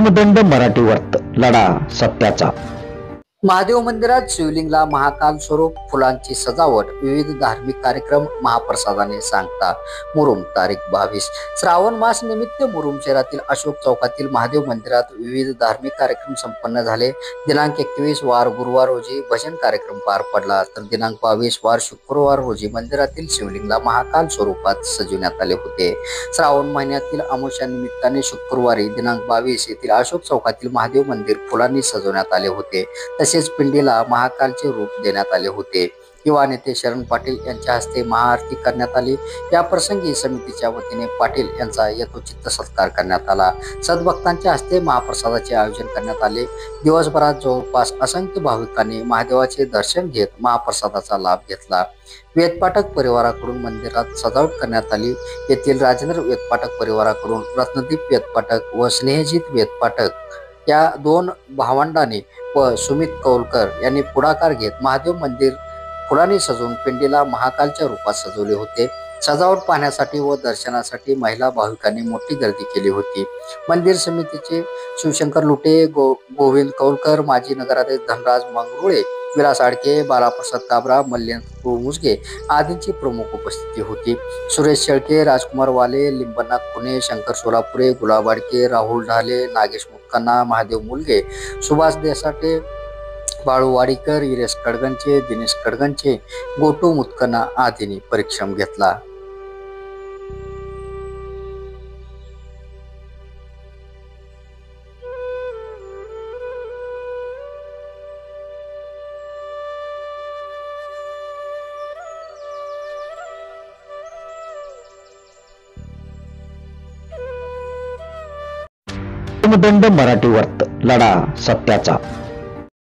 दंड मराठी वर्त लढा सत्याचा। महादेव मंदिरात शिवलिंगला महाकाल स्वरूप, फुलांची सजावट, विविध धार्मिक कार्यक्रम, महाप्रसादाने सांगता। मुरुम तारीख 22 श्रावण मास निमित्त मुरुम शहरातील अशोक चौकातील महादेव मंदिरात विविध धार्मिक कार्यक्रम संपन्न झाले। दिनांक 21 वार गुरुवार रोजी भजन कार्यक्रम पार पडला, तर दिनांक 22 वार शुक्रवार रोजी मंदिरातील शिवलिंगला महाकाल स्वरूपात सजविण्यात आले होते। श्रावण महिन्यातील अमावस्या निमित्ताने शुक्रवारी दिनांक 22 येथील अशोक चौकातील महादेव मंदिर फुलांनी सजवण्यात आले होते। तसेच पिंडीला महाकालचे रूप देण्यात आले होते। युवा नेते शरण पाटील यांच्या हस्ते महाआरती करण्यात आली। या प्रसंगी समितीच्या वतीने पाटील यांचा यथोचित सत्कार करण्यात आला। सद्भक्तांच्या हस्ते महाप्रसादाचे आयोजन करण्यात आले। दिवसभरात जवळपास असंख्य भाविकांनी महादेवाचे दर्शन घेत महाप्रसादाचा लाभ घेतला। वेदपाठक परिवाराकडून मंदिरात सजावट करण्यात आली। येथील राजेंद्र वेदपाठक परिवाराकडून रत्नदीप वेदपाठक व स्नेहजित वेदपाठक या दोन भावंडांनी व सुमित कौलकर यांनी पुढाकार घेत महादेव मंदिर फुलांनी सजवून पिंडीला महाकालच्या रूपात सजवले होते। सजावट पाहण्यासाठी व दर्शनासाठी महिला भाविकांनी मोठी गर्दी केली होती। मंदिर समितीचे शिवशंकर लुटे, गोविंद कौलकर, माजी नगराध्यक्ष धनराज मंगरुळे, विलास आडके, बालाप्रसाद काबरा, मल्लेंद्र मुजगे आदींची प्रमुख उपस्थिती होती। सुरेश शेळके, राजकुमार वाले, लिंबनाथ पुणे, शंकर सोलापुरे, गुलाब आडके, राहुल ढाले, नागेश मुक्काना, महादेव मुलगे, सुभाष देसाटे, बाळू वाडीकर, इरेश कडगंचे, दिनेश कडगंचे, गोटू मुतकना आदींनी परिश्रम घेतला। दंड मराठी वर्त लढा सत्याचा।